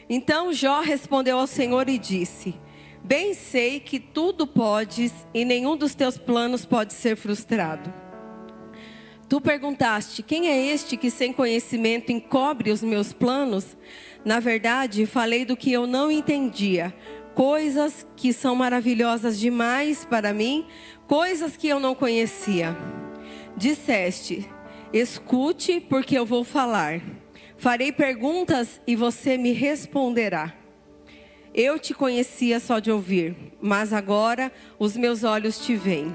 Então Jó respondeu ao Senhor e disse: bem sei que tudo podes e nenhum dos teus planos pode ser frustrado. Tu perguntaste: quem é este que sem conhecimento encobre os meus planos? Na verdade, falei do que eu não entendia, coisas que são maravilhosas demais para mim, coisas que eu não conhecia. Disseste: escute, porque eu vou falar. Farei perguntas e você me responderá. Eu te conhecia só de ouvir, mas agora os meus olhos te veem.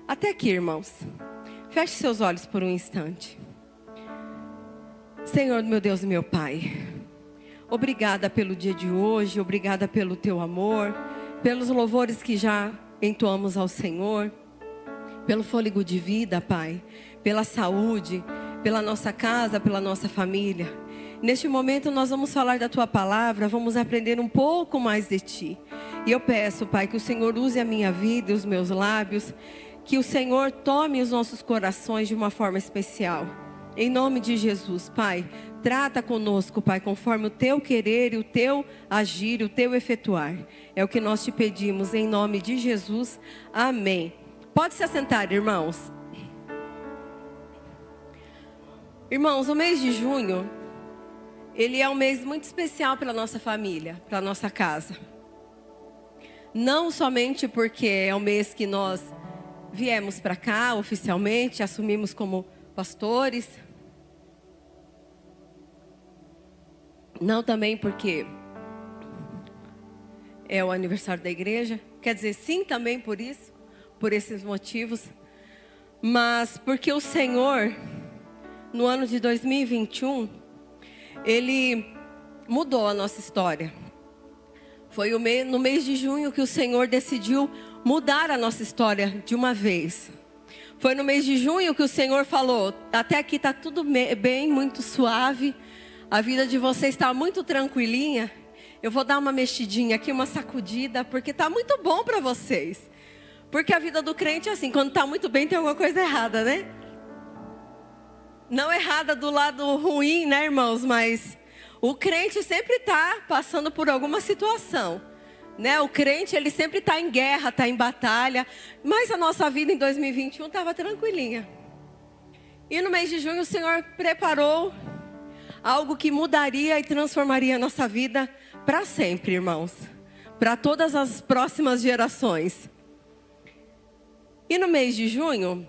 Até aqui, irmãos. Feche seus olhos por um instante. Senhor, meu Deus e meu Pai, obrigada pelo dia de hoje, obrigada pelo teu amor, pelos louvores que já entoamos ao Senhor, pelo fôlego de vida, Pai, pela saúde, pela nossa casa, pela nossa família. Neste momento nós vamos falar da Tua palavra, vamos aprender um pouco mais de Ti. E eu peço, Pai, que o Senhor use a minha vida e os meus lábios, que o Senhor tome os nossos corações de uma forma especial. Em nome de Jesus, Pai, trata conosco, Pai, conforme o Teu querer e o Teu agir, o Teu efetuar. É o que nós te pedimos, em nome de Jesus. Amém. Pode se assentar, irmãos. Irmãos, o mês de junho, ele é um mês muito especial para a nossa família, para a nossa casa. Não somente porque é o mês que nós viemos para cá oficialmente, assumimos como pastores. Não também porque é o aniversário da igreja. Quer dizer, sim também por isso, por esses motivos. Mas porque o Senhor, no ano de 2021, Ele mudou a nossa história. Foi no mês de junho que o Senhor decidiu mudar a nossa história de uma vez. Foi no mês de junho que o Senhor falou: até aqui está tudo bem, muito suave. A vida de vocês está muito tranquilinha. Eu vou dar uma mexidinha aqui, uma sacudida, porque está muito bom para vocês. Porque a vida do crente é assim, quando está muito bem tem alguma coisa errada, né? Não errada do lado ruim, né, irmãos? Mas o crente sempre está passando por alguma situação, né? O crente, ele sempre está em guerra, está em batalha. Mas a nossa vida em 2021 estava tranquilinha. E no mês de junho o Senhor preparou algo que mudaria e transformaria a nossa vida para sempre, irmãos. Para todas as próximas gerações. E no mês de junho,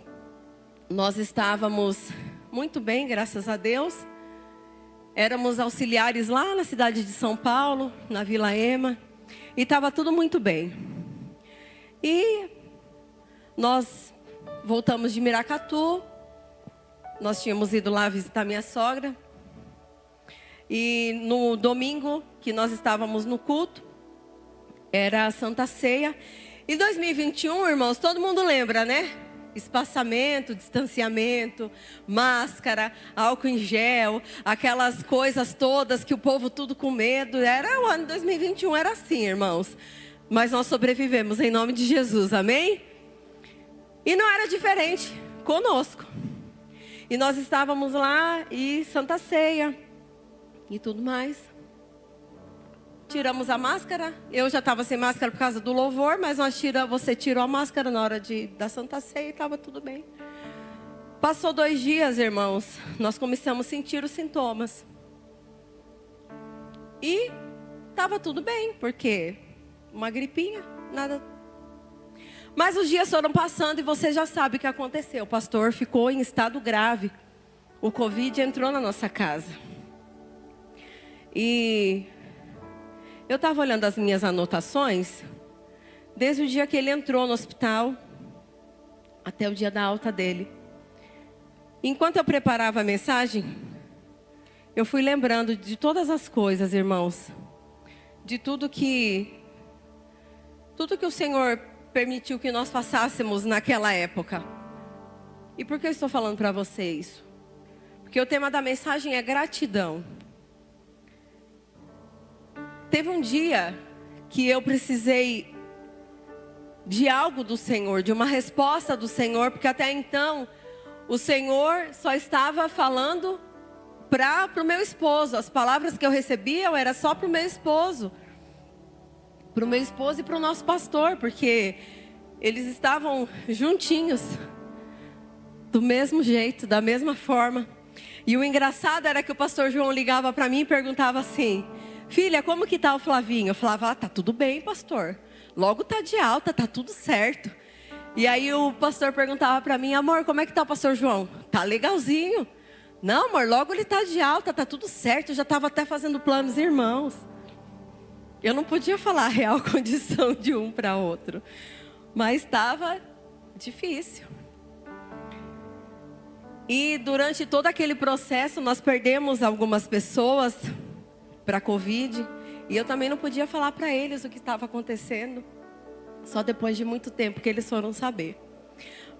nós estávamos muito bem, graças a Deus. Éramos auxiliares lá na cidade de São Paulo, na Vila Ema. E estava tudo muito bem. E nós voltamos de Miracatu. Nós tínhamos ido lá visitar minha sogra. E no domingo que nós estávamos no culto, era a Santa Ceia. Em 2021, irmãos, todo mundo lembra, né? Espaçamento, distanciamento, máscara, álcool em gel, aquelas coisas todas que o povo tudo com medo. Era o ano 2021, era assim, irmãos. Mas nós sobrevivemos em nome de Jesus, amém? E não era diferente conosco. E nós estávamos lá e Santa Ceia e tudo mais. Tiramos a máscara. Eu já estava sem máscara por causa do louvor, mas você tirou a máscara na hora da Santa Ceia e estava tudo bem. Passou 2 dias, irmãos, nós começamos a sentir os sintomas. E estava tudo bem, porque uma gripinha, nada. Mas os dias foram passando e você já sabe o que aconteceu. O pastor ficou em estado grave. O Covid entrou na nossa casa. E eu estava olhando as minhas anotações, desde o dia que ele entrou no hospital, até o dia da alta dele. Enquanto eu preparava a mensagem, eu fui lembrando de todas as coisas, irmãos. De tudo que o Senhor permitiu que nós passássemos naquela época. E por que eu estou falando para você isso? Porque o tema da mensagem é gratidão. Teve um dia que eu precisei de algo do Senhor, de uma resposta do Senhor, porque até então o Senhor só estava falando para o meu esposo. As palavras que eu recebia era só para o meu esposo. Para o meu esposo e para o nosso pastor, porque eles estavam juntinhos, do mesmo jeito, da mesma forma. E o engraçado era que o pastor João ligava para mim e perguntava assim: filha, como que tá o Flavinho? Eu falava: tá tudo bem, pastor. Logo tá de alta, tá tudo certo. E aí o pastor perguntava para mim: amor, como é que tá o pastor João? Tá legalzinho. Não, amor, logo ele tá de alta, tá tudo certo. Eu já estava até fazendo planos irmãos. Eu não podia falar a real condição de um para outro, mas estava difícil. E durante todo aquele processo, nós perdemos algumas pessoas para a Covid. E eu também não podia falar para eles o que estava acontecendo. Só depois de muito tempo que eles foram saber.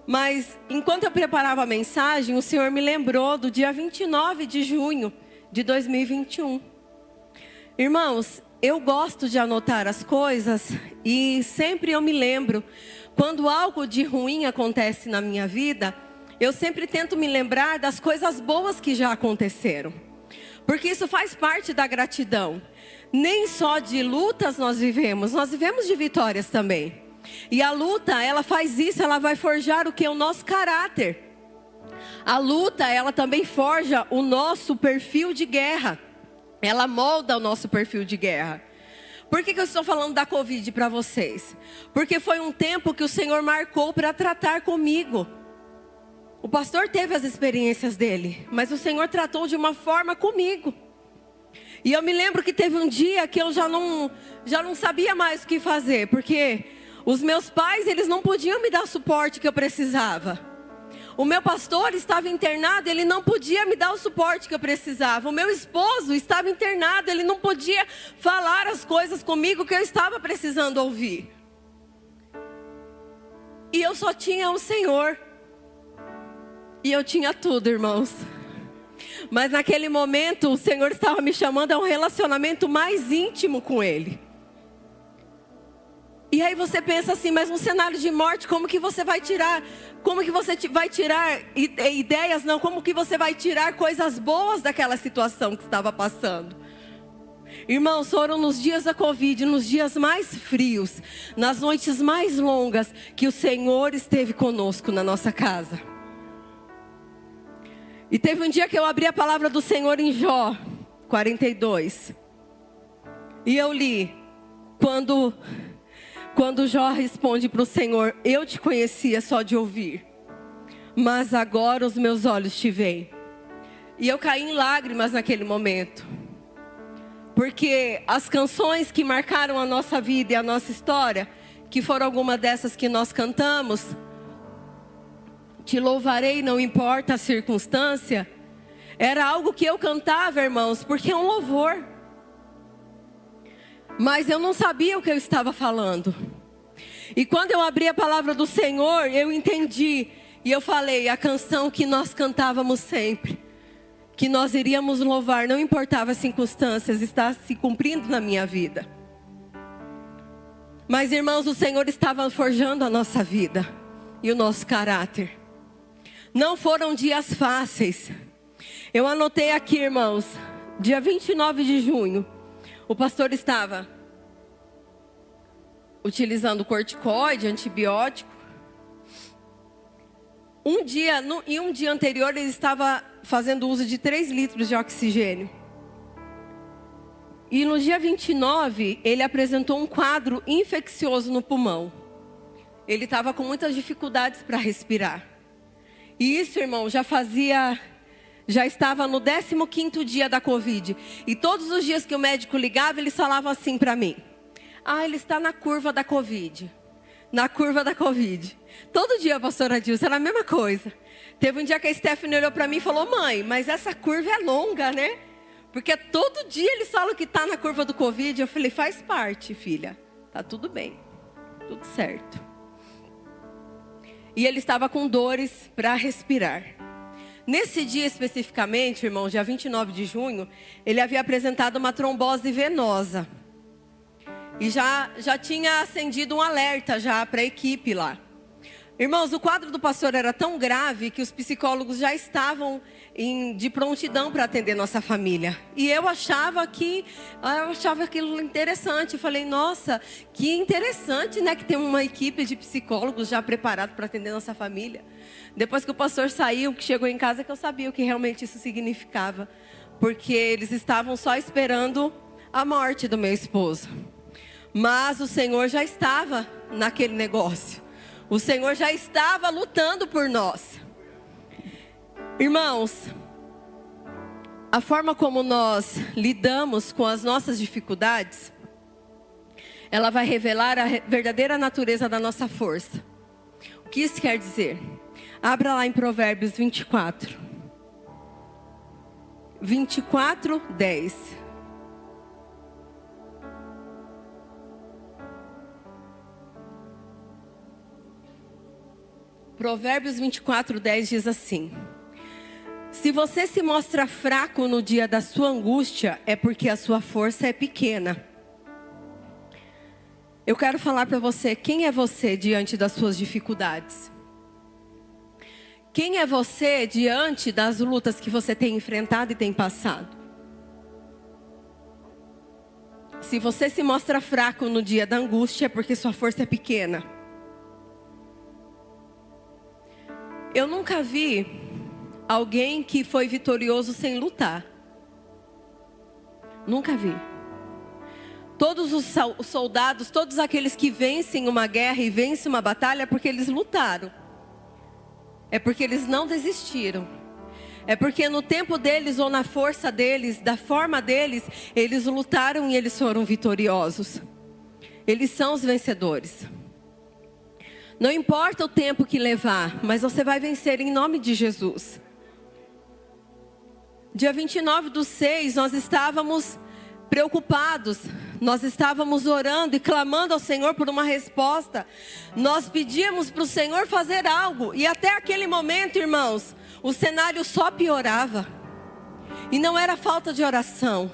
Mas enquanto eu preparava a mensagem, o Senhor me lembrou do dia 29 de junho de 2021. Irmãos, eu gosto de anotar as coisas e sempre eu me lembro. Quando algo de ruim acontece na minha vida, eu sempre tento me lembrar das coisas boas que já aconteceram. Porque isso faz parte da gratidão. Nem só de lutas nós vivemos de vitórias também. E a luta, ela faz isso, ela vai forjar o que? O nosso caráter. A luta, ela também forja o nosso perfil de guerra. Ela molda o nosso perfil de guerra. Por que eu estou falando da Covid para vocês? Porque foi um tempo que o Senhor marcou para tratar comigo. O pastor teve as experiências dele, mas o Senhor tratou de uma forma comigo. E eu me lembro que teve um dia que eu já não sabia mais o que fazer, porque os meus pais, eles não podiam me dar o suporte que eu precisava. O meu pastor estava internado, ele não podia me dar o suporte que eu precisava. O meu esposo estava internado, ele não podia falar as coisas comigo que eu estava precisando ouvir. E eu só tinha o Senhor. E eu tinha tudo, irmãos. Mas naquele momento, o Senhor estava me chamando a um relacionamento mais íntimo com Ele. E aí você pensa assim, mas um cenário de morte, como que você vai tirar? Como que você vai tirar ideias? Não, como que você vai tirar coisas boas daquela situação que estava passando? Irmãos, foram nos dias da Covid, nos dias mais frios, nas noites mais longas, que o Senhor esteve conosco na nossa casa. E teve um dia que eu abri a palavra do Senhor em Jó 42. E eu li, quando Jó responde para o Senhor: eu te conhecia só de ouvir, mas agora os meus olhos te veem. E eu caí em lágrimas naquele momento. Porque as canções que marcaram a nossa vida e a nossa história, que foram algumas dessas que nós cantamos, te louvarei, não importa a circunstância, era algo que eu cantava, irmãos, porque é um louvor. Mas eu não sabia o que eu estava falando. E quando eu abri a palavra do Senhor, eu entendi. E eu falei, a canção que nós cantávamos sempre, que nós iríamos louvar, não importava as circunstâncias, está se cumprindo na minha vida. Mas, irmãos, o Senhor estava forjando a nossa vida e o nosso caráter. Não foram dias fáceis. Eu anotei aqui, irmãos, dia 29 de junho, o pastor estava utilizando corticoide, antibiótico. Um dia anterior, ele estava fazendo uso de 3 litros de oxigênio. E no dia 29, ele apresentou um quadro infeccioso no pulmão. Ele estava com muitas dificuldades para respirar. E isso, irmão, já estava no 15º dia da Covid. E todos os dias que o médico ligava, eles falavam assim para mim: ah, ele está na curva da Covid. Na curva da Covid. Todo dia, a pastora Dilson, era a mesma coisa. Teve um dia que a Stephanie olhou para mim e falou: mãe, mas essa curva é longa, né? Porque todo dia eles falam que está na curva do Covid. Eu falei: faz parte, filha. Tá tudo bem. Tudo certo. E ele estava com dores para respirar. Nesse dia especificamente, irmão, dia 29 de junho, ele havia apresentado uma trombose venosa. E já tinha acendido um alerta já para a equipe lá. Irmãos, o quadro do pastor era tão grave que os psicólogos já estavam de prontidão para atender nossa família. E eu achava aquilo interessante. Eu falei, nossa, que interessante, né? Que tem uma equipe de psicólogos já preparado para atender nossa família. Depois que o pastor saiu, que chegou em casa, que eu sabia o que realmente isso significava. Porque eles estavam só esperando a morte do meu esposo. Mas o Senhor já estava naquele negócio. O Senhor já estava lutando por nós. Irmãos, a forma como nós lidamos com as nossas dificuldades, ela vai revelar a verdadeira natureza da nossa força. O que isso quer dizer? Abra lá em Provérbios 24. 24, 10. Provérbios 24, 10 diz assim: se você se mostra fraco no dia da sua angústia, é porque a sua força é pequena. Eu quero falar para você, quem é você diante das suas dificuldades? Quem é você diante das lutas que você tem enfrentado e tem passado? Se você se mostra fraco no dia da angústia, é porque sua força é pequena. Eu nunca vi alguém que foi vitorioso sem lutar. Nunca vi. Todos os soldados, todos aqueles que vencem uma guerra e vencem uma batalha, é porque eles lutaram. É porque eles não desistiram. É porque no tempo deles ou na força deles, da forma deles, eles lutaram e eles foram vitoriosos. Eles são os vencedores. Não importa o tempo que levar, mas você vai vencer em nome de Jesus. Dia 29/6, nós estávamos preocupados. Nós estávamos orando e clamando ao Senhor por uma resposta. Nós pedíamos para o Senhor fazer algo. E até aquele momento, irmãos, o cenário só piorava. E não era falta de oração.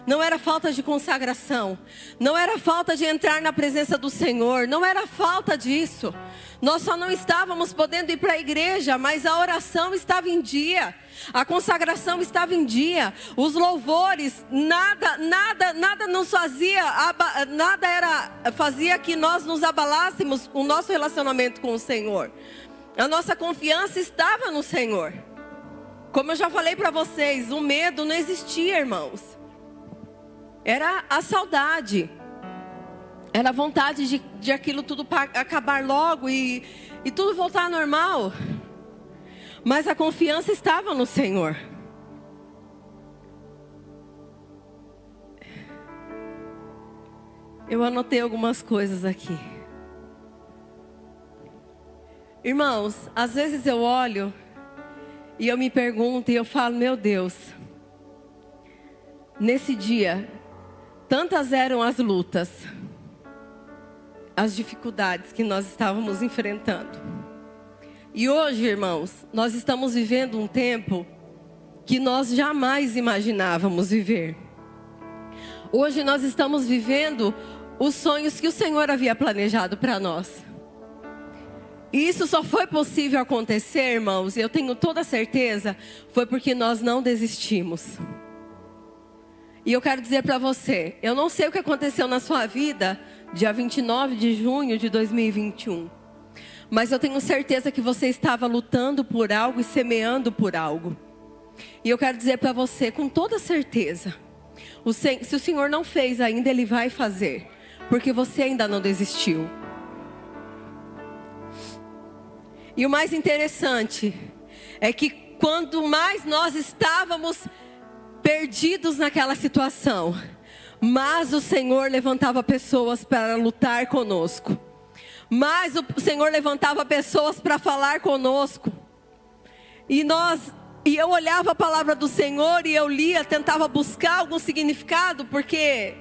Não era falta de consagração. Não era falta de entrar na presença do Senhor. Não era falta disso. Nós só não estávamos podendo ir para a igreja, mas a oração estava em dia. A consagração estava em dia. Os louvores, nada nos fazia, fazia que nós nos abalássemos o nosso relacionamento com o Senhor. A nossa confiança estava no Senhor. Como eu já falei para vocês, o medo não existia, irmãos. Era a saudade. Era a vontade de aquilo tudo acabar logo e tudo voltar ao normal. Mas a confiança estava no Senhor. Eu anotei algumas coisas aqui. Irmãos, às vezes eu olho e eu me pergunto e eu falo, meu Deus, nesse dia, tantas eram as lutas, as dificuldades que nós estávamos enfrentando. E hoje, irmãos, nós estamos vivendo um tempo que nós jamais imaginávamos viver. Hoje nós estamos vivendo os sonhos que o Senhor havia planejado para nós. E isso só foi possível acontecer, irmãos, e eu tenho toda certeza, foi porque nós não desistimos. E eu quero dizer para você, eu não sei o que aconteceu na sua vida, dia 29 de junho de 2021. Mas eu tenho certeza que você estava lutando por algo e semeando por algo. E eu quero dizer para você, com toda certeza, se o Senhor não fez ainda, Ele vai fazer. Porque você ainda não desistiu. E o mais interessante é que quanto mais nós estávamos perdidos naquela situação, mas o Senhor levantava pessoas para lutar conosco. Mas o Senhor levantava pessoas para falar conosco. E eu olhava a palavra do Senhor e eu lia, tentava buscar algum significado, porque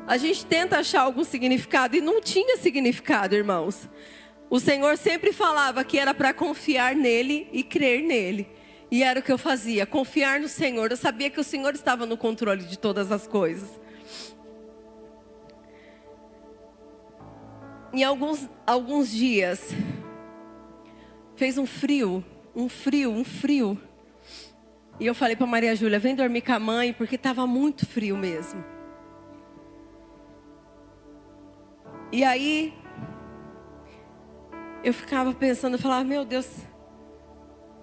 a gente tenta achar algum significado e não tinha significado, irmãos. O Senhor sempre falava que era para confiar nele e crer nele. E era o que eu fazia, confiar no Senhor. Eu sabia que o Senhor estava no controle de todas as coisas. Em alguns dias, fez um frio. E eu falei para Maria Júlia, vem dormir com a mãe, porque estava muito frio mesmo. E aí, eu ficava pensando, eu falava, meu Deus,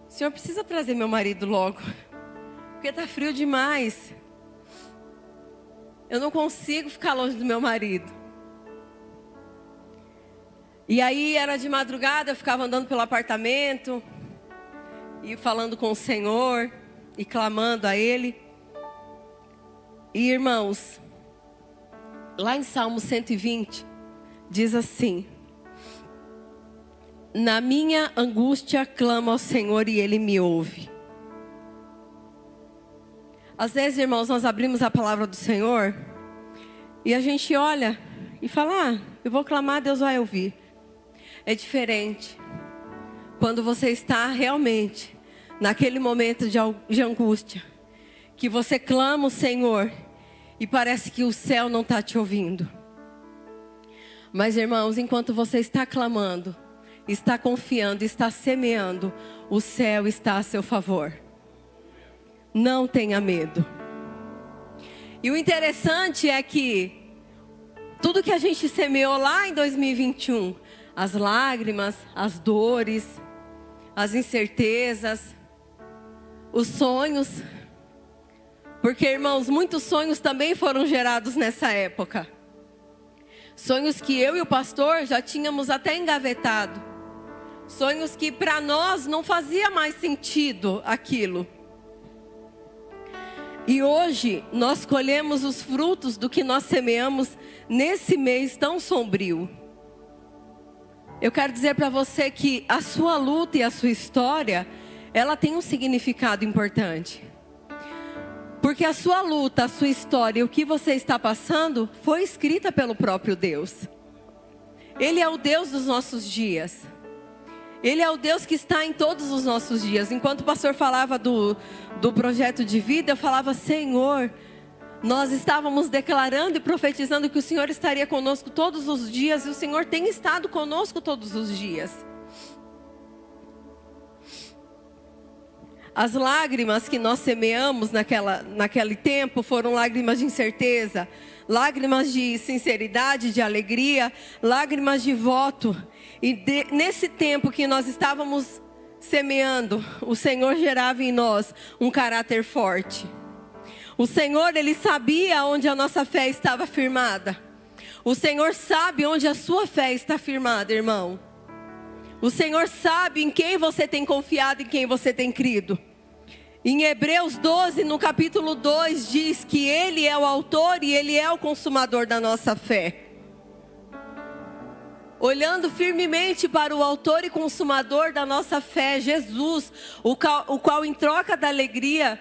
o Senhor precisa trazer meu marido logo, porque está frio demais. Eu não consigo ficar longe do meu marido. E aí, era de madrugada, eu ficava andando pelo apartamento, e falando com o Senhor, e clamando a Ele. E irmãos, lá em Salmo 120, diz assim: na minha angústia clamo ao Senhor e Ele me ouve. Às vezes, irmãos, nós abrimos a palavra do Senhor e a gente olha e fala, eu vou clamar, Deus vai ouvir. É diferente quando você está realmente naquele momento de angústia, que você clama o Senhor e parece que o céu não está te ouvindo. Mas, irmãos, enquanto você está clamando, está confiando, está semeando, o céu está a seu favor. Não tenha medo. E o interessante é que tudo que a gente semeou lá em 2021, as lágrimas, as dores, as incertezas, os sonhos, porque, irmãos, muitos sonhos também foram gerados nessa época. Sonhos que eu e o pastor já tínhamos até engavetado. Sonhos que para nós não fazia mais sentido aquilo. E hoje nós colhemos os frutos do que nós semeamos nesse mês tão sombrio. Eu quero dizer para você que a sua luta e a sua história, ela tem um significado importante. Porque a sua luta, a sua história e o que você está passando foi escrita pelo próprio Deus. Ele é o Deus dos nossos dias. Ele é o Deus que está em todos os nossos dias. Enquanto o pastor falava do projeto de vida, eu falava, Senhor, nós estávamos declarando e profetizando que o Senhor estaria conosco todos os dias. E o Senhor tem estado conosco todos os dias. As lágrimas que nós semeamos naquele tempo foram lágrimas de incerteza, lágrimas de sinceridade, de alegria, lágrimas de voto. E nesse tempo que nós estávamos semeando, o Senhor gerava em nós um caráter forte. O Senhor, Ele sabia onde a nossa fé estava firmada. O Senhor sabe onde a sua fé está firmada, irmão. O Senhor sabe em quem você tem confiado, em quem você tem crido. Em Hebreus 12, no capítulo 2, diz que Ele é o autor e Ele é o consumador da nossa fé. Olhando firmemente para o autor e consumador da nossa fé, Jesus, o qual em troca da alegria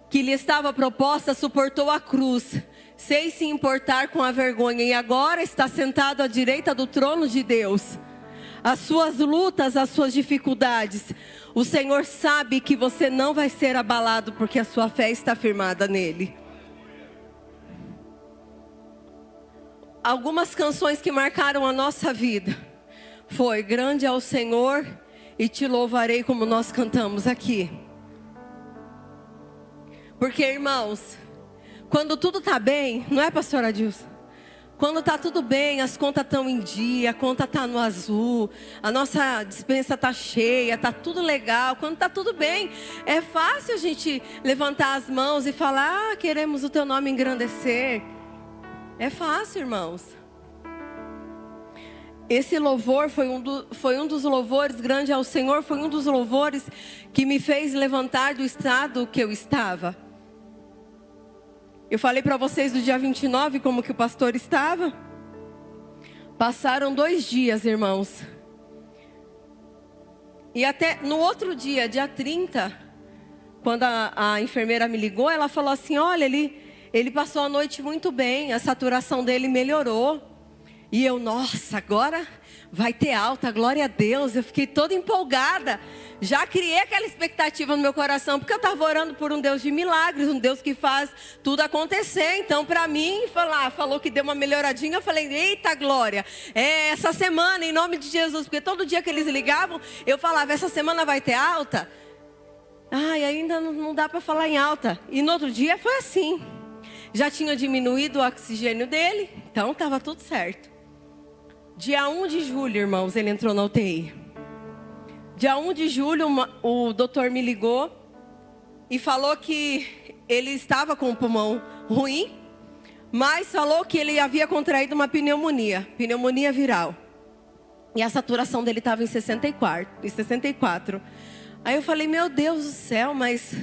que lhe estava proposta, suportou a cruz, sem se importar com a vergonha, e agora está sentado à direita do trono de Deus. As suas lutas, as suas dificuldades, o Senhor sabe que você não vai ser abalado, porque a sua fé está firmada nele. Algumas canções que marcaram a nossa vida foi grande é o Senhor e te louvarei, como nós cantamos aqui. Porque, irmãos, quando tudo está bem, não é, pastor Adilson? Quando está tudo bem, as contas estão em dia, a conta está no azul, a nossa despensa está cheia, está tudo legal. Quando está tudo bem, é fácil a gente levantar as mãos e falar, queremos o teu nome engrandecer. É fácil, irmãos. Esse louvor foi um dos louvores, grande ao Senhor, foi um dos louvores que me fez levantar do estado que eu estava. Eu falei para vocês do dia 29 como que o pastor estava. Passaram 2 dias, irmãos. E até no outro dia, dia 30, quando a enfermeira me ligou, ela falou assim, olha, ele passou a noite muito bem, a saturação dele melhorou. E eu, nossa, agora vai ter alta, glória a Deus. Eu fiquei toda empolgada. Já criei aquela expectativa no meu coração, porque eu estava orando por um Deus de milagres, um Deus que faz tudo acontecer. Então, para mim, falou que deu uma melhoradinha. Eu falei, eita glória, essa semana, em nome de Jesus. Porque todo dia que eles ligavam, eu falava, essa semana vai ter alta? Ai, ainda não dá para falar em alta. E no outro dia foi assim. Já tinha diminuído o oxigênio dele, então estava tudo certo. Dia 1 de julho, irmãos, ele entrou na UTI. Dia 1 de julho, o doutor me ligou e falou que ele estava com o pulmão ruim, mas falou que ele havia contraído uma pneumonia viral. E a saturação dele estava em 64. Aí eu falei, meu Deus do céu, mas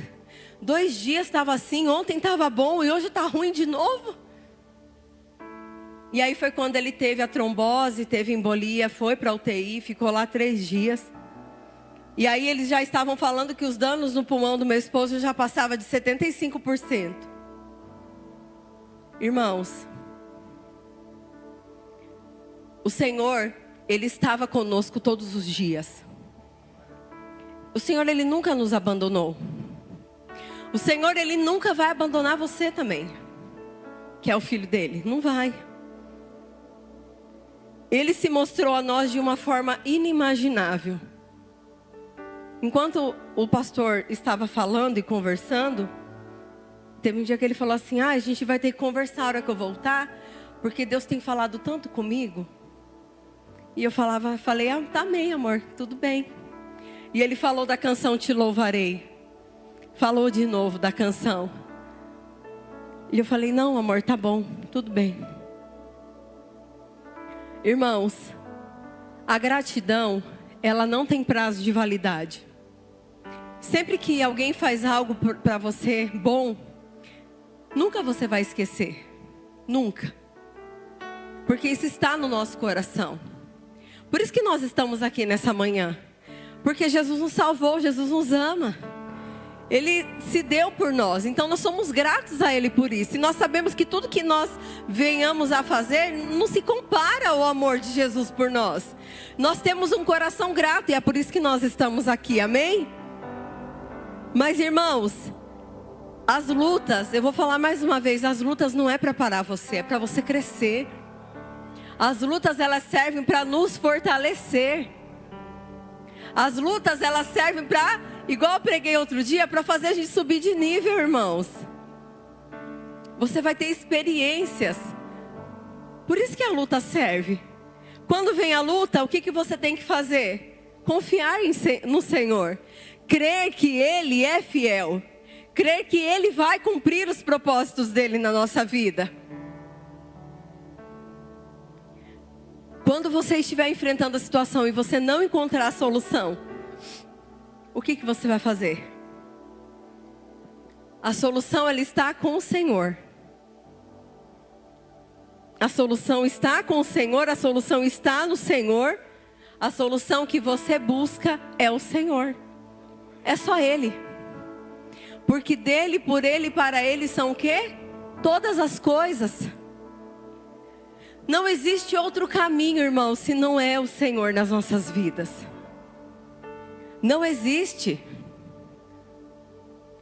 2 dias estava assim, ontem estava bom e hoje está ruim de novo? E aí foi quando ele teve a trombose, teve embolia, foi para a UTI, ficou lá 3 dias. E aí eles já estavam falando que os danos no pulmão do meu esposo já passavam de 75%. Irmãos, o Senhor, Ele estava conosco todos os dias. O Senhor, Ele nunca nos abandonou. O Senhor, Ele nunca vai abandonar você também, que é o filho dele, não vai. Ele se mostrou a nós de uma forma inimaginável. Enquanto o pastor estava falando e conversando, teve um dia que ele falou assim, a gente vai ter que conversar a hora que eu voltar, porque Deus tem falado tanto comigo. E eu falei, tá bem, amor, tudo bem. E ele falou da canção Te Louvarei. Falou de novo da canção. E eu falei, não, amor, tá bom, tudo bem. Irmãos, a gratidão, ela não tem prazo de validade. Sempre que alguém faz algo para você bom, nunca você vai esquecer. Nunca. Porque isso está no nosso coração. Por isso que nós estamos aqui nessa manhã. Porque Jesus nos salvou, Jesus nos ama. Ele se deu por nós, então nós somos gratos a Ele por isso. E nós sabemos que tudo que nós venhamos a fazer não se compara ao amor de Jesus por nós. Nós temos um coração grato e é por isso que nós estamos aqui, amém? Mas irmãos, as lutas, eu vou falar mais uma vez, as lutas não é para parar você, é para você crescer. As lutas elas servem para nos fortalecer. As lutas elas servem para, igual eu preguei outro dia, para fazer a gente subir de nível, irmãos. Você vai ter experiências. Por isso que a luta serve. Quando vem a luta, o que você tem que fazer? Confiar no Senhor. Crer que Ele é fiel. Crer que Ele vai cumprir os propósitos dEle na nossa vida. Quando você estiver enfrentando a situação e você não encontrar a solução, o que você vai fazer? A solução ela está com o Senhor. A solução está com o Senhor, a solução está no Senhor. A solução que você busca é o Senhor. É só Ele. Porque dele, por Ele e para Ele são o quê? Todas as coisas. Não existe outro caminho, irmão, se não é o Senhor nas nossas vidas. Não existe.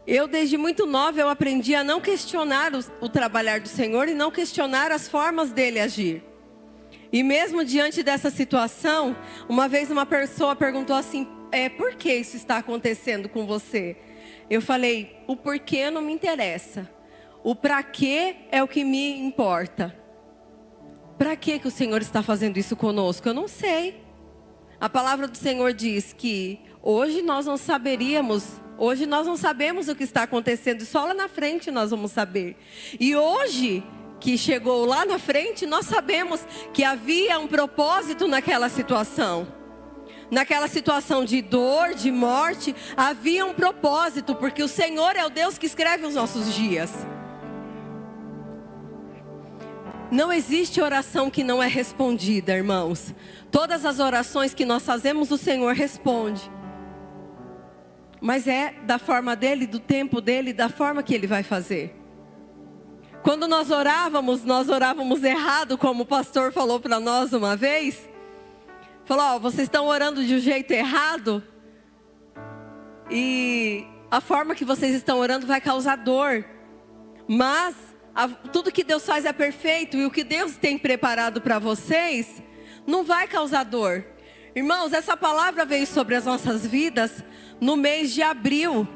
Eu, desde muito nova, eu aprendi a não questionar o trabalhar do Senhor e não questionar as formas dele agir. E mesmo diante dessa situação, uma vez uma pessoa perguntou assim, por que isso está acontecendo com você? Eu falei, o porquê não me interessa. O para quê é o que me importa. Para que o Senhor está fazendo isso conosco? Eu não sei. A palavra do Senhor diz que hoje nós não sabemos o que está acontecendo, só lá na frente nós vamos saber. E hoje, que chegou lá na frente, nós sabemos que havia um propósito naquela situação. Naquela situação de dor, de morte, havia um propósito, porque o Senhor é o Deus que escreve os nossos dias. Não existe oração que não é respondida, irmãos. Todas as orações que nós fazemos, o Senhor responde. Mas é da forma dele, do tempo dele, da forma que ele vai fazer. Quando nós orávamos errado, como o pastor falou para nós uma vez. Falou, ó, vocês estão orando de um jeito errado. E a forma que vocês estão orando vai causar dor. Mas tudo que Deus faz é perfeito. E o que Deus tem preparado para vocês não vai causar dor. Irmãos, essa palavra veio sobre as nossas vidas no mês de abril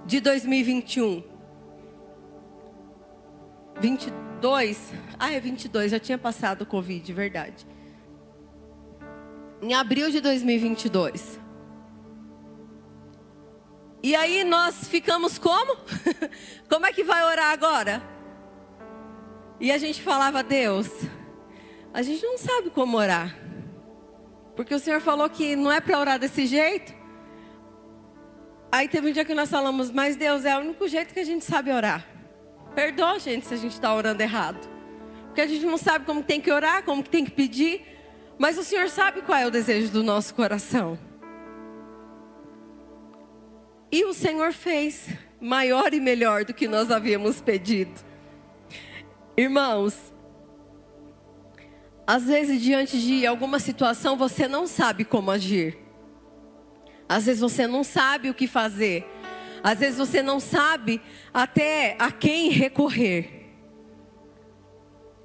de 2021. 22? É 22, já tinha passado o Covid, verdade. Em abril de 2022. E aí nós ficamos como? Como é que vai orar agora? E a gente falava, Deus, a gente não sabe como orar. Porque o Senhor falou que não é para orar desse jeito. Aí teve um dia que nós falamos, mas Deus, é o único jeito que a gente sabe orar. Perdoa a gente se a gente está orando errado. Porque a gente não sabe como tem que orar, como que tem que pedir. Mas o Senhor sabe qual é o desejo do nosso coração. E o Senhor fez maior e melhor do que nós havíamos pedido. Irmãos, às vezes diante de alguma situação você não sabe como agir. Às vezes você não sabe o que fazer. Às vezes você não sabe até a quem recorrer.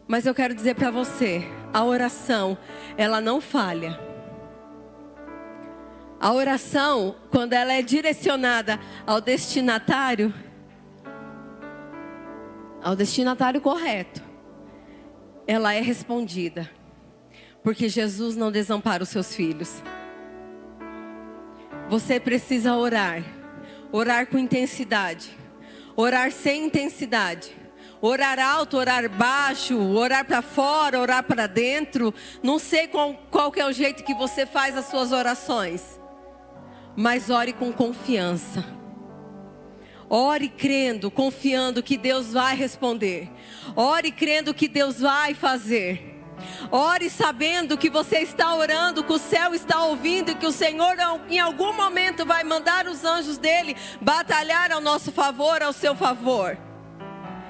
Mas eu quero dizer para você, a oração, ela não falha. A oração, quando ela é direcionada ao destinatário correto, ela é respondida. Porque Jesus não desampara os seus filhos. Você precisa orar. Orar com intensidade. Orar sem intensidade. Orar alto, orar baixo, orar para fora, orar para dentro. Não sei qual que é o jeito que você faz as suas orações. Mas ore com confiança. Ore crendo, confiando que Deus vai responder. Ore crendo que Deus vai fazer. Ore sabendo que você está orando, que o céu está ouvindo e que o Senhor em algum momento vai mandar os anjos dele batalhar ao nosso favor, ao seu favor.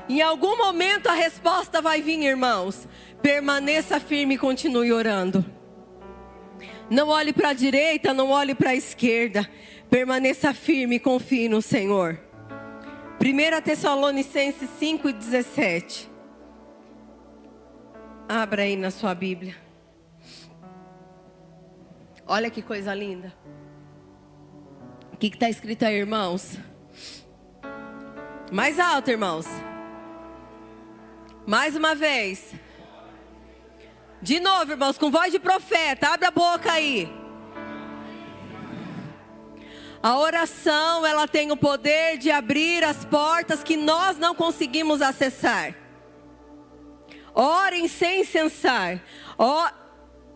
Em algum momento a resposta vai vir, irmãos. Permaneça firme e continue orando. Não olhe para a direita, não olhe para a esquerda. Permaneça firme e confie no Senhor. 1 Tessalonicenses 5:17. Abra aí na sua Bíblia. Olha que coisa linda. O que está escrito aí, irmãos? Mais alto, irmãos. Mais uma vez. De novo, irmãos, com voz de profeta. Abra a boca aí. A oração, ela tem o poder de abrir as portas que nós não conseguimos acessar. Orem sem cessar.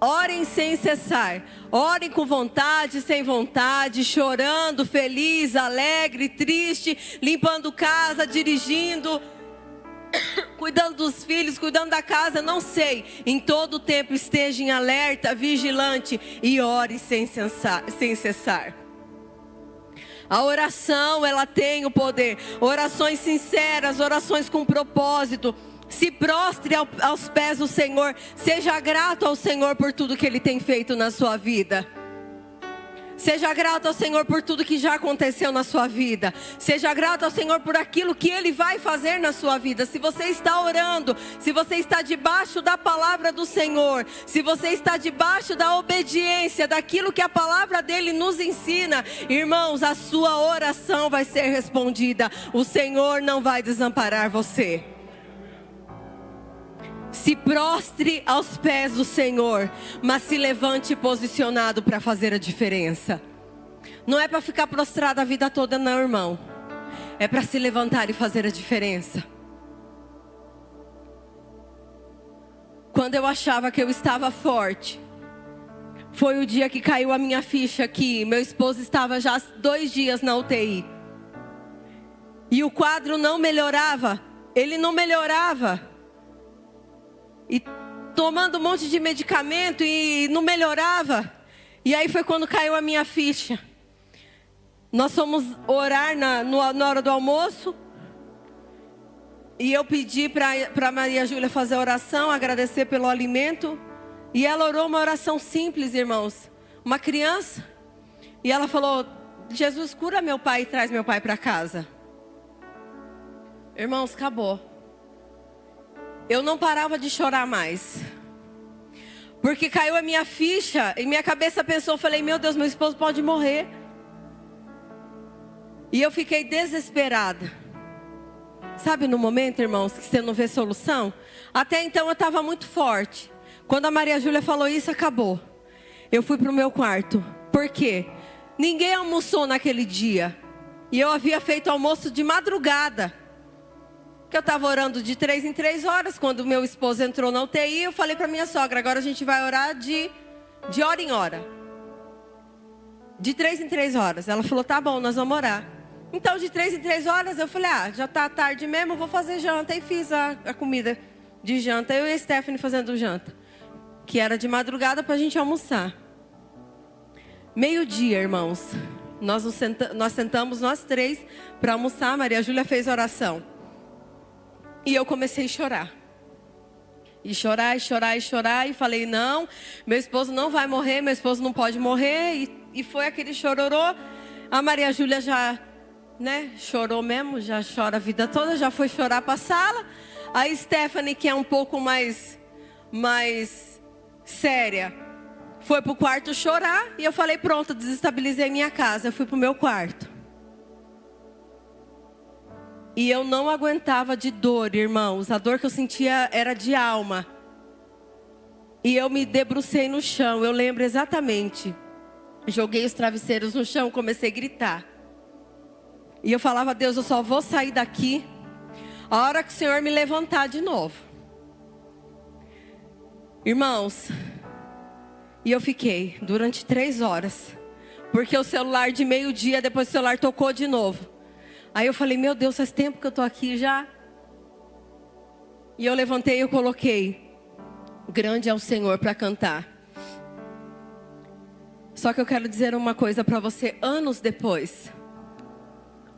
Orem sem cessar. Orem com vontade, sem vontade, chorando, feliz, alegre, triste, limpando casa, dirigindo, cuidando dos filhos, cuidando da casa, não sei. Em todo o tempo esteja em alerta, vigilante e ore sem cessar. A oração, ela tem o poder. Orações sinceras, orações com propósito. Se prostre aos pés do Senhor. Seja grato ao Senhor por tudo que Ele tem feito na sua vida. Seja grato ao Senhor por tudo que já aconteceu na sua vida. Seja grato ao Senhor por aquilo que Ele vai fazer na sua vida. Se você está orando, se você está debaixo da palavra do Senhor, se você está debaixo da obediência, daquilo que a palavra dEle nos ensina, irmãos, a sua oração vai ser respondida. O Senhor não vai desamparar você. Se prostre aos pés do Senhor, mas se levante posicionado para fazer a diferença. Não é para ficar prostrado a vida toda não, irmão. É para se levantar e fazer a diferença. Quando eu achava que eu estava forte, foi o dia que caiu a minha ficha aqui. Meu esposo estava já 2 dias na UTI. E o quadro não melhorava. Ele não melhorava. E tomando um monte de medicamento e não melhorava. E aí foi quando caiu a minha ficha. Nós fomos orar na hora do almoço. E eu pedi para Maria Júlia fazer a oração, agradecer pelo alimento. E ela orou uma oração simples, irmãos. Uma criança. E ela falou: Jesus, cura meu pai e traz meu pai para casa. Irmãos, acabou. Eu não parava de chorar mais. Porque caiu a minha ficha e minha cabeça pensou, falei, meu Deus, meu esposo pode morrer. E eu fiquei desesperada. Sabe no momento, irmãos, que você não vê solução? Até então eu estava muito forte. Quando a Maria Júlia falou isso, acabou. Eu fui para o meu quarto. Por quê? Ninguém almoçou naquele dia. E eu havia feito almoço de madrugada. Que eu estava orando de 3 em 3 horas. Quando meu esposo entrou na UTI, eu falei para minha sogra, agora a gente vai orar de hora em hora. De 3 em 3 horas. Ela falou, tá bom, nós vamos orar. Então, de 3 em 3 horas, eu falei, já tá tarde mesmo, eu vou fazer janta. E fiz a comida de janta. Eu e a Stephanie fazendo janta. Que era de madrugada para a gente almoçar. Meio-dia, irmãos. Nós sentamos, nós 3, para almoçar. Maria Júlia fez oração. E eu comecei a chorar. E chorar, e chorar, e chorar. E falei, não, meu esposo não vai morrer, meu esposo não pode morrer. E foi aquele chororô. A Maria Júlia já, chorou mesmo, já chora a vida toda, já foi chorar para a sala. A Stephanie, que é um pouco mais séria, foi para o quarto chorar. E eu falei, pronto, desestabilizei minha casa. Eu fui para o meu quarto. E eu não aguentava de dor, irmãos. A dor que eu sentia era de alma. E eu me debrucei no chão, eu lembro exatamente. Joguei os travesseiros no chão, comecei a gritar. E eu falava, Deus, eu só vou sair daqui a hora que o Senhor me levantar de novo. Irmãos, e eu fiquei durante 3 horas. Porque o celular de meio-dia, depois o celular tocou de novo. Aí eu falei, meu Deus, faz tempo que eu estou aqui já. E eu levantei e eu coloquei, grande é o Senhor, para cantar. Só que eu quero dizer uma coisa para você, anos depois.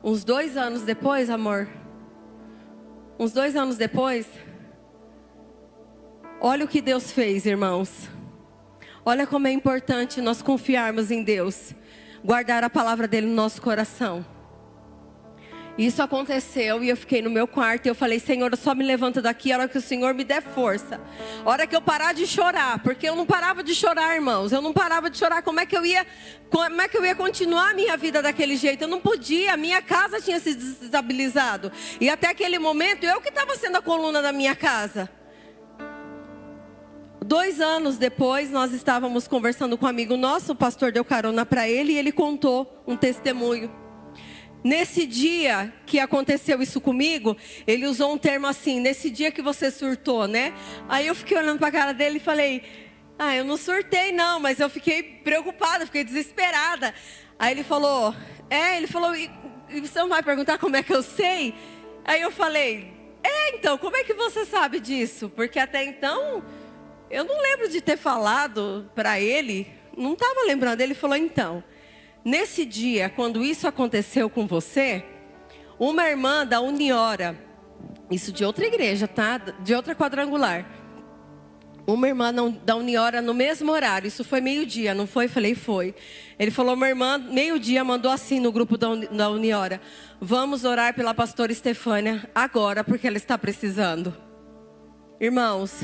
Uns 2 anos depois, amor. Uns 2 anos depois. Olha o que Deus fez, irmãos. Olha como é importante nós confiarmos em Deus. Guardar a palavra dele no nosso coração. Isso aconteceu e eu fiquei no meu quarto e eu falei, Senhor, eu só me levanto daqui a hora que o Senhor me der força. A hora que eu parar de chorar, porque eu não parava de chorar, irmãos. Eu não parava de chorar. Como é que eu ia continuar a minha vida daquele jeito? Eu não podia, a minha casa tinha se desestabilizado. E até aquele momento, eu que estava sendo a coluna da minha casa. 2 anos depois, nós estávamos conversando com um amigo nosso, o pastor deu carona para ele e ele contou um testemunho. Nesse dia que aconteceu isso comigo, ele usou um termo assim, nesse dia que você surtou, né? Aí eu fiquei olhando para a cara dele e falei, eu não surtei não, mas eu fiquei preocupada, fiquei desesperada. Aí ele falou, e você não vai perguntar como é que eu sei? Aí eu falei, então, como é que você sabe disso? Porque até então, eu não lembro de ter falado para ele, não estava lembrando. Ele falou, então... Nesse dia, quando isso aconteceu com você, uma irmã da Uniora, isso de outra igreja, tá? De outra quadrangular. Uma irmã da Uniora no mesmo horário, isso foi meio-dia, não foi? Falei, foi. Ele falou, uma irmã, meio-dia, mandou assim no grupo da Uniora. Vamos orar pela pastora Estefânia agora, porque ela está precisando. Irmãos,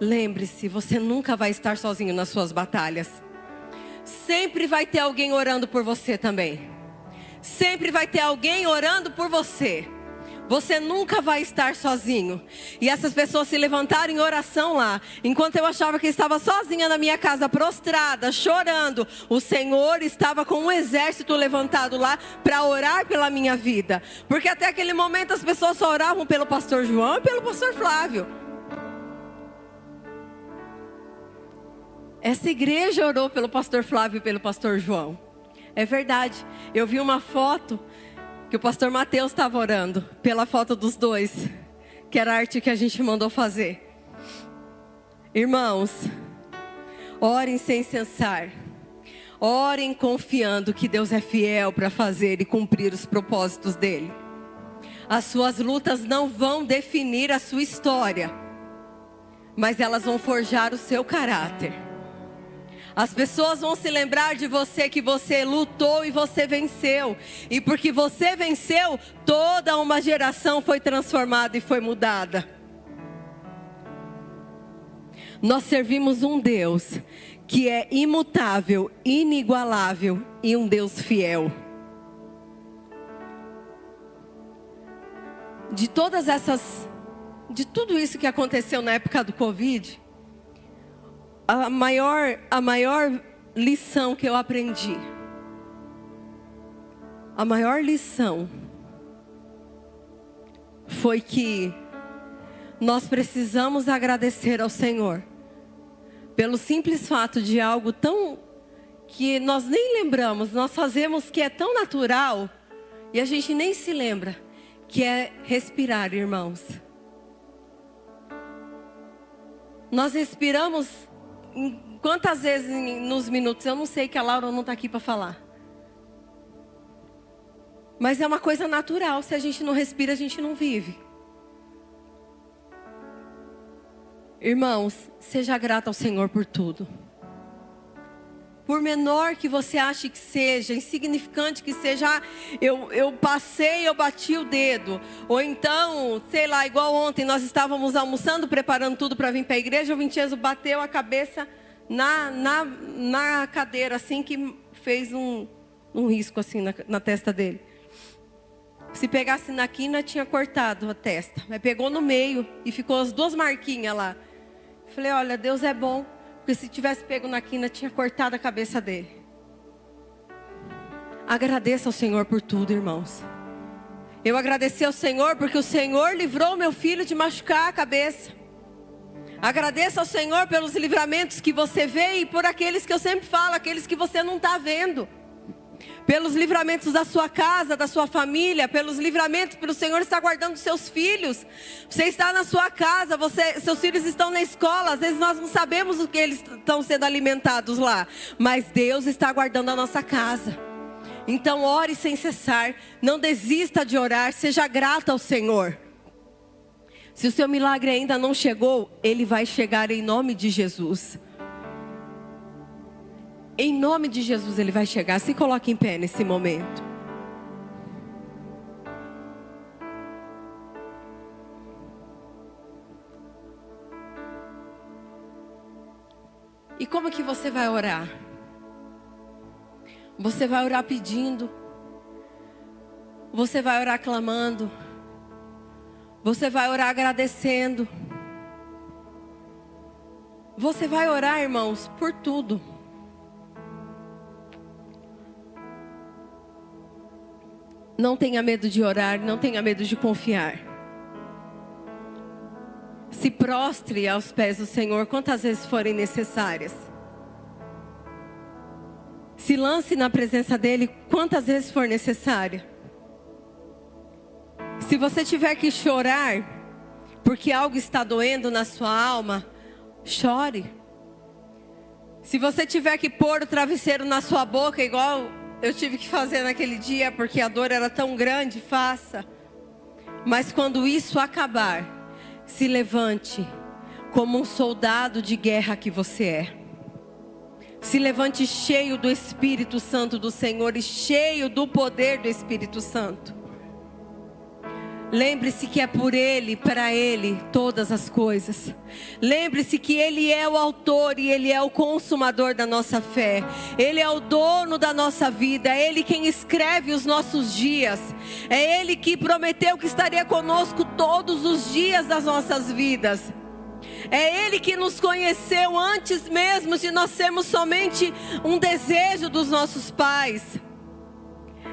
lembre-se, você nunca vai estar sozinho nas suas batalhas. Sempre vai ter alguém orando por você também. Sempre vai ter alguém orando por você. Você nunca vai estar sozinho. E essas pessoas se levantaram em oração lá. Enquanto eu achava que estava sozinha na minha casa, prostrada, chorando, o Senhor estava com um exército levantado lá para orar pela minha vida. Porque até aquele momento as pessoas só oravam pelo pastor João e pelo pastor Flávio. Essa igreja orou pelo pastor Flávio e pelo pastor João. É verdade. Eu vi uma foto que o pastor Mateus estava orando pela foto dos dois, que era a arte que a gente mandou fazer. Irmãos, orem sem cessar. Orem confiando que Deus é fiel para fazer e cumprir os propósitos dele. As suas lutas não vão definir a sua história, mas elas vão forjar o seu caráter. As pessoas vão se lembrar de você que você lutou e você venceu. E porque você venceu, toda uma geração foi transformada e foi mudada. Nós servimos um Deus que é imutável, inigualável e um Deus fiel. De tudo isso que aconteceu na época do Covid, a maior lição que eu aprendi, a maior lição foi que nós precisamos agradecer ao Senhor pelo simples fato de algo tão que nós nem lembramos, nós fazemos que é tão natural e a gente nem se lembra, que é respirar, irmãos. Nós respiramos quantas vezes nos minutos? Eu não sei, que a Laura não está aqui para falar. Mas é uma coisa natural, se a gente não respira, a gente não vive. Irmãos, seja grato ao Senhor por tudo. Por menor que você ache que seja, insignificante que seja, eu passei, eu bati o dedo. Ou então, sei lá, igual ontem, nós estávamos almoçando, preparando tudo para vir para a igreja, o Vincenzo bateu a cabeça na cadeira, assim, que fez um risco assim na testa dele. Se pegasse na quina, tinha cortado a testa. Mas pegou no meio e ficou as duas marquinhas lá. Falei, olha, Deus é bom. Porque se tivesse pego na quina, tinha cortado a cabeça dele. Agradeça ao Senhor por tudo, irmãos. Eu agradeci ao Senhor porque o Senhor livrou meu filho de machucar a cabeça. Agradeça ao Senhor pelos livramentos que você vê e por aqueles que eu sempre falo, aqueles que você não está vendo. Pelos livramentos da sua casa, da sua família, pelos livramentos pelo Senhor está guardando seus filhos. Você está na sua casa, seus filhos estão na escola, às vezes nós não sabemos o que eles estão sendo alimentados lá, mas Deus está guardando a nossa casa. Então ore sem cessar, não desista de orar, seja grato ao Senhor. Se o seu milagre ainda não chegou, ele vai chegar em nome de Jesus. Em nome de Jesus ele vai chegar. Se coloque em pé nesse momento. E como que você vai orar? Você vai orar pedindo. Você vai orar clamando. Você vai orar agradecendo. Você vai orar, irmãos, por tudo. Não tenha medo de orar, não tenha medo de confiar. Se prostre aos pés do Senhor quantas vezes forem necessárias. Se lance na presença dEle quantas vezes for necessária. Se você tiver que chorar porque algo está doendo na sua alma, chore. Se você tiver que pôr o travesseiro na sua boca, igual eu tive que fazer naquele dia, porque a dor era tão grande, faça. Mas quando isso acabar, se levante como um soldado de guerra que você é. Se levante cheio do Espírito Santo do Senhor e cheio do poder do Espírito Santo. Lembre-se que é por Ele, para Ele, todas as coisas. Lembre-se que Ele é o autor e Ele é o consumador da nossa fé. Ele é o dono da nossa vida, é Ele quem escreve os nossos dias. É Ele que prometeu que estaria conosco todos os dias das nossas vidas. É Ele que nos conheceu antes mesmo de nós sermos somente um desejo dos nossos pais.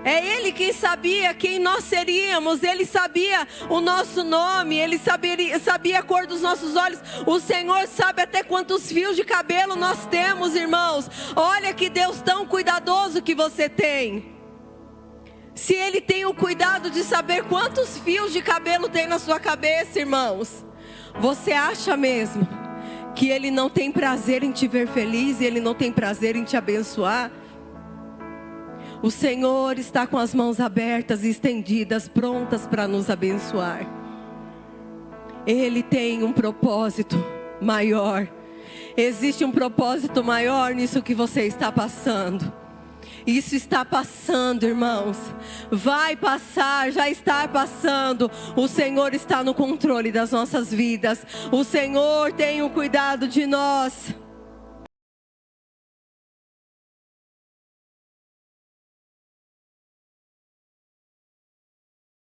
É Ele quem sabia quem nós seríamos. Ele sabia o nosso nome. Ele sabia a cor dos nossos olhos. O Senhor sabe até quantos fios de cabelo nós temos, irmãos. Olha que Deus tão cuidadoso que você tem. Se Ele tem o cuidado de saber quantos fios de cabelo tem na sua cabeça, irmãos, você acha mesmo que Ele não tem prazer em te ver feliz e Ele não tem prazer em te abençoar? O Senhor está com as mãos abertas e estendidas, prontas para nos abençoar. Ele tem um propósito maior. Existe um propósito maior nisso que você está passando. Isso está passando, irmãos. Vai passar, já está passando. O Senhor está no controle das nossas vidas. O Senhor tem o cuidado de nós.